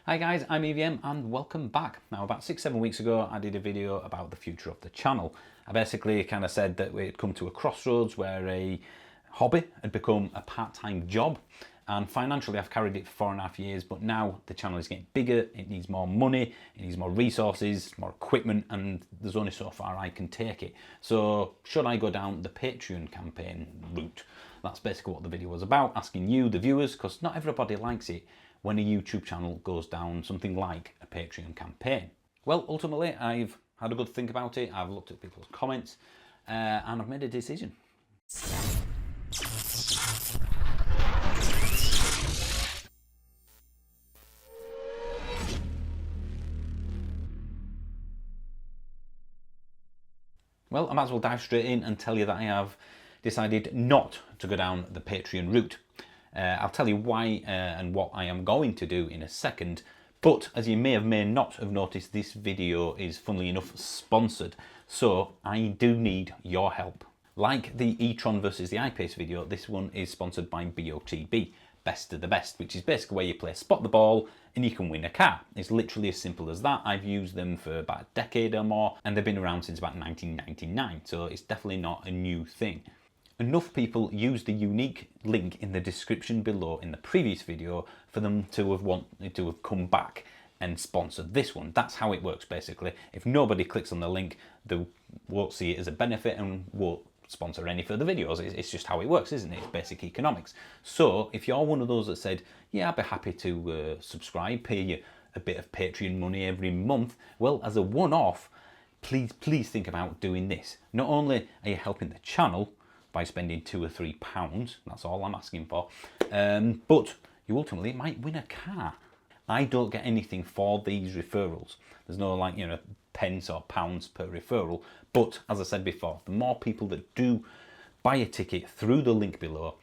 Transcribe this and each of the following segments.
Hi guys, I'm EVM and welcome back. Now about 6-7 weeks ago I did a video about the future of the channel. I basically kind of said that we'd come to a crossroads where a hobby had become a part-time job, and financially I've carried it for 4.5 years, but now the channel is getting bigger, it needs more money, it needs more resources, more equipment, and there's only so far I can take it. So should I go down the Patreon campaign route? That's basically what the video was about, asking you, the viewers, because not everybody likes it when a YouTube channel goes down something like a Patreon campaign. Well, ultimately, I've had a good think about it, I've looked at people's comments, and I've made a decision. Well, I might as well dive straight in and tell you that I have decided not to go down the Patreon route. I'll tell you why and what I am going to do in a second, but as you may not have noticed, this video is, funnily enough, sponsored, so I do need your help. Like the e-tron versus the iPace video, this one is sponsored by BOTB, Best of the Best, which is basically where you play spot the ball and you can win a car. It's literally as simple as that. I've used them for about a decade or more, and they've been around since about 1999, so it's definitely not a new thing. Enough people used the unique link in the description below in the previous video for them to have come back and sponsored this one. That's how it works basically. If nobody clicks on the link, they won't see it as a benefit and won't sponsor any further videos. It's just how it works, isn't it? It's basic economics. So if you're one of those that said, yeah, I'd be happy to subscribe, pay you a bit of Patreon money every month, well, as a one-off, please think about doing this. Not only are you helping the channel by spending £2 or £3, that's all I'm asking for, but you ultimately might win a car. I don't get anything for these referrals. There's no, like, pence or pounds per referral, but as I said before, the more people that do buy a ticket through the link below,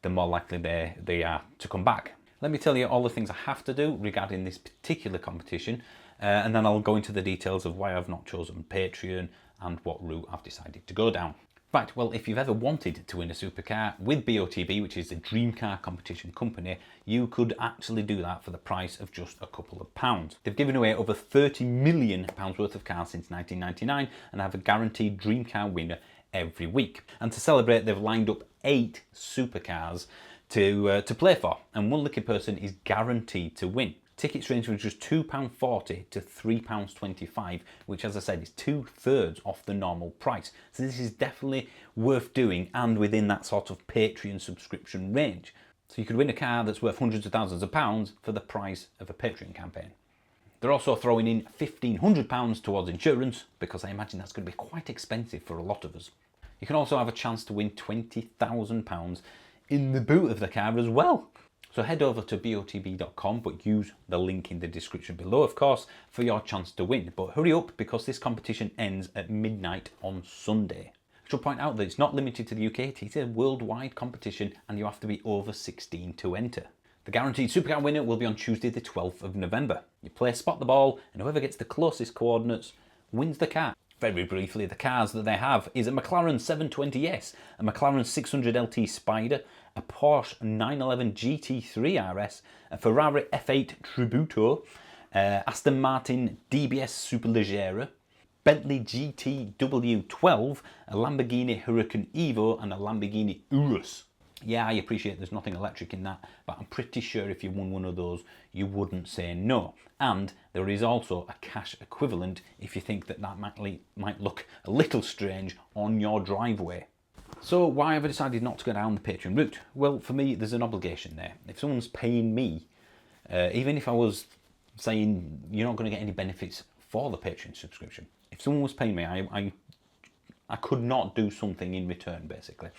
the more likely they are to come back. Let me tell you all the things I have to do regarding this particular competition, and then I'll go into the details of why I've not chosen Patreon and what route I've decided to go down. Right, well, if you've ever wanted to win a supercar with BOTB, which is the dream car competition company, you could actually do that for the price of just a couple of pounds. They've given away over £30 million worth of cars since 1999 and have a guaranteed dream car winner every week. And to celebrate, they've lined up 8 supercars to play for, and one lucky person is guaranteed to win. Tickets range from just £2.40 to £3.25, which, as I said, is 2/3 off the normal price. So this is definitely worth doing and within that sort of Patreon subscription range. So you could win a car that's worth hundreds of thousands of pounds for the price of a Patreon campaign. They're also throwing in £1,500 towards insurance, because I imagine that's going to be quite expensive for a lot of us. You can also have a chance to win £20,000 in the boot of the car as well. So head over to botb.com, but use the link in the description below, of course, for your chance to win. But hurry up, because this competition ends at midnight on Sunday. I should point out that it's not limited to the UK, it's a worldwide competition and you have to be over 16 to enter. The guaranteed supercar winner will be on Tuesday the 12th of November. You play spot the ball and whoever gets the closest coordinates wins the car. Very briefly, the cars that they have is a McLaren 720S, a McLaren 600 LT Spider, a Porsche 911 GT3 RS, a Ferrari F8 Tributo, Aston Martin DBS Superleggera, Bentley GTW12, a Lamborghini Huracan Evo and a Lamborghini Urus. Yeah, I appreciate there's nothing electric in that, but I'm pretty sure if you won one of those, you wouldn't say no. And there is also a cash equivalent if you think that might look a little strange on your driveway. So why have I decided not to go down the Patreon route? Well, for me, there's an obligation there. If someone's paying me, even if I was saying you're not going to get any benefits for the Patreon subscription, if someone was paying me, I could not do something in return, basically.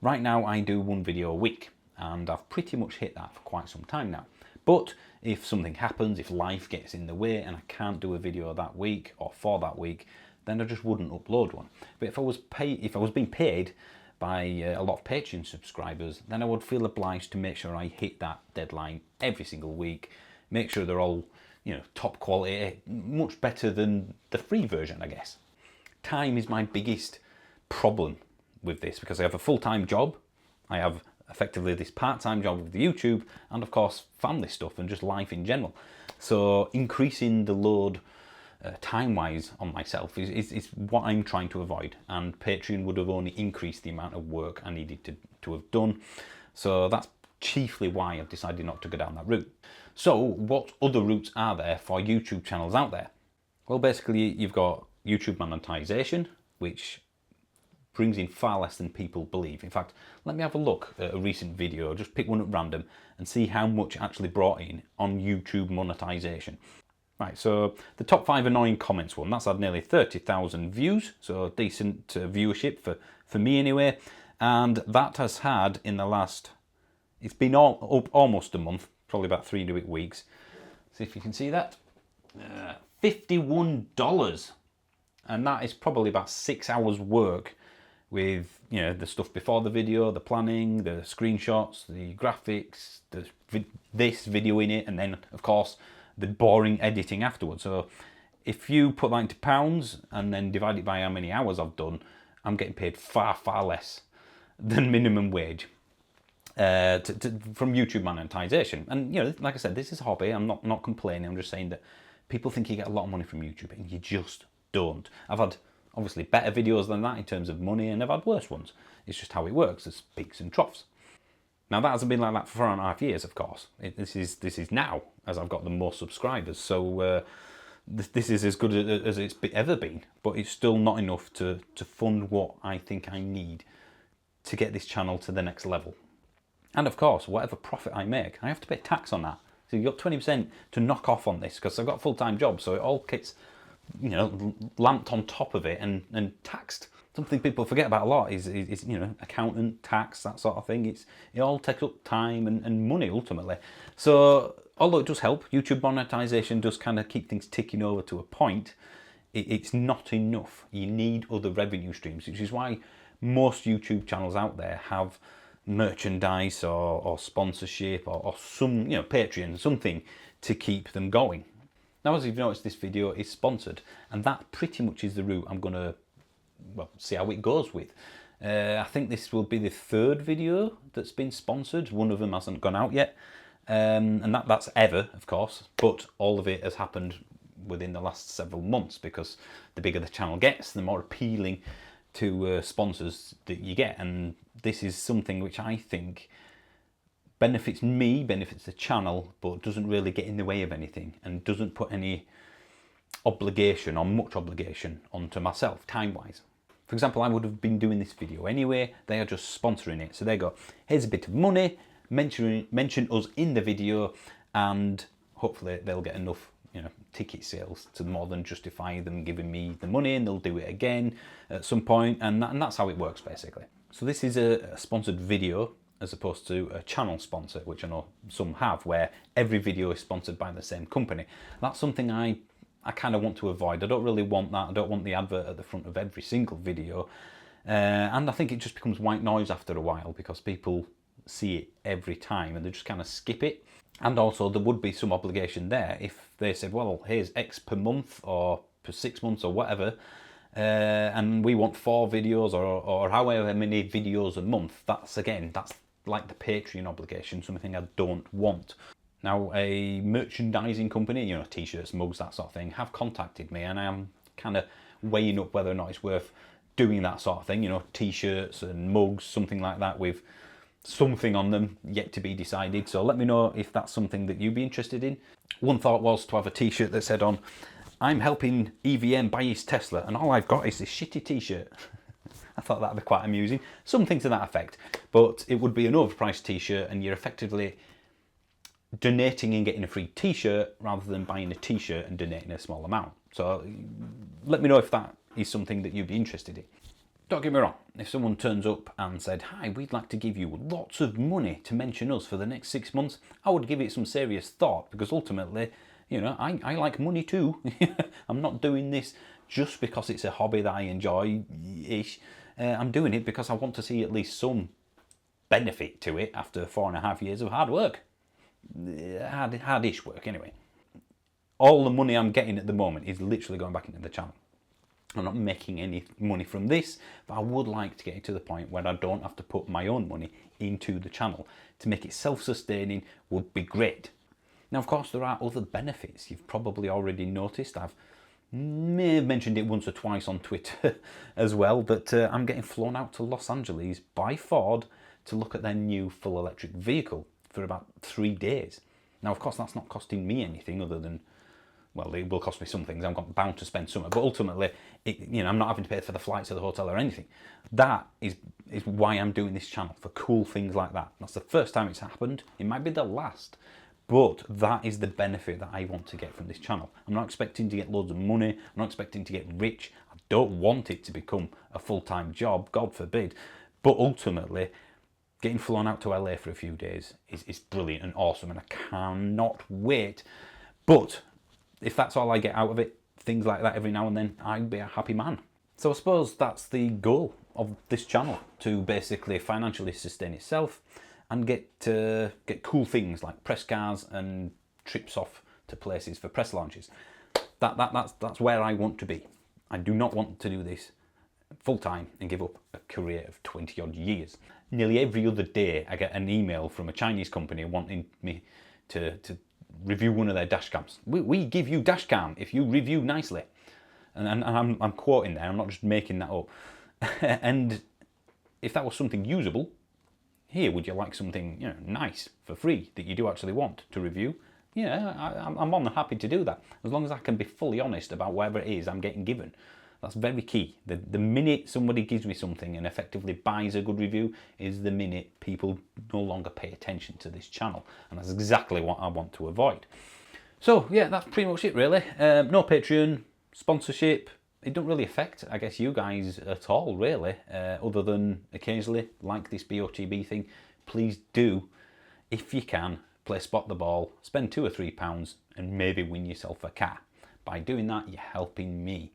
Right now I do one video a week and I've pretty much hit that for quite some time now. But if something happens, if life gets in the way and I can't do a video that week or for that week, then I just wouldn't upload one. But if I was being paid by a lot of Patreon subscribers, then I would feel obliged to make sure I hit that deadline every single week, make sure they're all, top quality, much better than the free version, I guess. Time is my biggest problem with this, because I have a full-time job, I have effectively this part-time job with the YouTube, and of course family stuff and just life in general. So increasing the load time-wise on myself is what I'm trying to avoid, and Patreon would have only increased the amount of work I needed to have done. So that's chiefly why I've decided not to go down that route. So what other routes are there for YouTube channels out there? Well, basically you've got YouTube monetization, which brings in far less than people believe. In fact, let me have a look at a recent video, just pick one at random and see how much actually brought in on YouTube monetization. Right, so the top 5 annoying comments one, that's had nearly 30,000 views, so decent viewership for me anyway. And that has had in the last, it's been almost a month, probably about 3 weeks. See if you can see that. $51. And that is probably about 6 hours work with, you know, the stuff before the video, the planning, the screenshots, the graphics, this video in it, and then of course the boring editing afterwards. So if you put that into pounds and then divide it by how many hours I've done, I'm getting paid far less than minimum wage from YouTube monetization. And you know, like I said, this is a hobby. I'm not complaining. I'm just saying that people think you get a lot of money from YouTube, and you just don't. I've had obviously better videos than that in terms of money, and I've had worse ones. It's just how it works. There's peaks and troughs. Now that hasn't been like that for 4.5 years, of course. This is now, as I've got the most subscribers. So this is as good as it's ever been, but it's still not enough to fund what I think I need to get this channel to the next level. And of course, whatever profit I make, I have to pay tax on that. So you've got 20% to knock off on this, because I've got a full-time job, so it all gets, you know, lamped on top of it and taxed. Something people forget about a lot is you know, accountant, tax, that sort of thing. It all takes up time and money ultimately. So although it does help, YouTube monetization does kind of keep things ticking over to a point, it's not enough. You need other revenue streams, which is why most YouTube channels out there have merchandise or sponsorship or some, you know, Patreon, something to keep them going. Now, as you've noticed, this video is sponsored, and that pretty much is the route I'm going to, well, see how it goes with. I think this will be the 3rd video that's been sponsored. One of them hasn't gone out yet, and that's ever, of course, but all of it has happened within the last several months, because the bigger the channel gets, the more appealing to sponsors that you get. And this is something which I think benefits me, benefits the channel, but doesn't really get in the way of anything, and doesn't put any obligation or much obligation onto myself time-wise. For example, I would have been doing this video anyway. They are just sponsoring it. So they go, here's a bit of money, mention us in the video, and hopefully they'll get enough, you know, ticket sales to more than justify them giving me the money, and they'll do it again at some point, and that's how it works basically. So this is a sponsored video as opposed to a channel sponsor, which I know some have, where every video is sponsored by the same company. That's something I kind of want to avoid. I don't really want that. I don't want the advert at the front of every single video. And I think it just becomes white noise after a while, because people see it every time and they just kind of skip it. And also there would be some obligation there if they said, well, here's X per month or per 6 months or whatever, and we want 4 videos or however many videos a month. That's like the Patreon obligation, something I don't want. Now, a merchandising company, you know, t-shirts, mugs, that sort of thing, have contacted me, and I am kind of weighing up whether or not it's worth doing that sort of thing, you know, t-shirts and mugs, something like that, with something on them yet to be decided. So let me know if that's something that you'd be interested in. One thought was to have a t-shirt that said on, I'm helping EVM buy his Tesla, and all I've got is this shitty t-shirt. I thought that'd be quite amusing. Something to that effect. But it would be an overpriced t-shirt, and you're effectively donating and getting a free t-shirt rather than buying a t-shirt and donating a small amount. So let me know if that is something that you'd be interested in. Don't get me wrong, if someone turns up and said, hi, we'd like to give you lots of money to mention us for the next 6 months, I would give it some serious thought, because ultimately, you know, I like money too. I'm not doing this just because it's a hobby that I enjoy-ish. I'm doing it because I want to see at least some benefit to it after 4.5 years of hard work. Hardish work anyway. All the money I'm getting at the moment is literally going back into the channel. I'm not making any money from this, but I would like to get it to the point where I don't have to put my own money into the channel. To make it self-sustaining would be great. Now, of course, there are other benefits. You've probably already noticed. May have mentioned it once or twice on Twitter as well, but I'm getting flown out to Los Angeles by Ford to look at their new full electric vehicle for about 3 days. Now, of course, that's not costing me anything other than, well, it will cost me some things. I'm bound to spend some, but ultimately, I'm not having to pay for the flights to the hotel or anything. That is why I'm doing this channel, for cool things like that. That's the first time it's happened. It might be the last, but that is the benefit that I want to get from this channel. I'm not expecting to get loads of money. I'm not expecting to get rich. I don't want it to become a full-time job, God forbid. But ultimately, getting flown out to LA for a few days is brilliant and awesome, and I cannot wait. But if that's all I get out of it, things like that every now and then, I'd be a happy man. So I suppose that's the goal of this channel, to basically financially sustain itself and get cool things like press cars and trips off to places for press launches. That's where I want to be. I do not want to do this full time and give up a career of 20 odd years. Nearly every other day I get an email from a Chinese company wanting me to review one of their dash cams. We give you dash cam if you review nicely. And I'm quoting there, I'm not just making that up. And if that was something usable, here, would you like something nice for free that you do actually want to review? Yeah, I'm more than happy to do that, as long as I can be fully honest about whatever it is I'm getting given. That's very key. The minute somebody gives me something and effectively buys a good review is the minute people no longer pay attention to this channel, and that's exactly what I want to avoid. So yeah, that's pretty much it really. No Patreon, sponsorship. It don't really affect, I guess, you guys at all, really, other than occasionally, like this BOTB thing. Please do, if you can, play Spot the Ball, spend £2 or £3 and maybe win yourself a car. By doing that, you're helping me.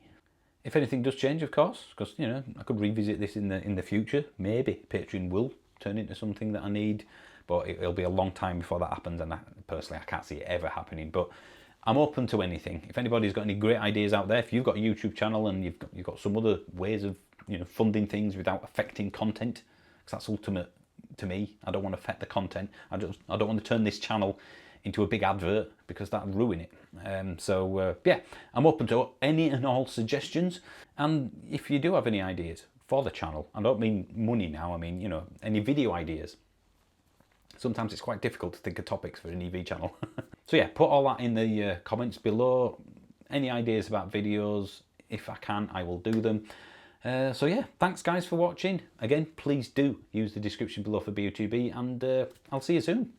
If anything does change, of course, because I could revisit this in the future. Maybe Patreon will turn into something that I need, but it'll be a long time before that happens, and personally I can't see it ever happening. But I'm open to anything. If anybody's got any great ideas out there, if you've got a YouTube channel and you've got some other ways of funding things without affecting content, because that's ultimate to me. I don't want to affect the content. I don't want to turn this channel into a big advert, because that'd ruin it. Yeah, I'm open to any and all suggestions. And if you do have any ideas for the channel, I don't mean money now, I mean, any video ideas. Sometimes it's quite difficult to think of topics for an EV channel. So yeah, put all that in the comments below. Any ideas about videos, if I can, I will do them. So yeah, thanks guys for watching. Again, please do use the description below for BOTB, and I'll see you soon.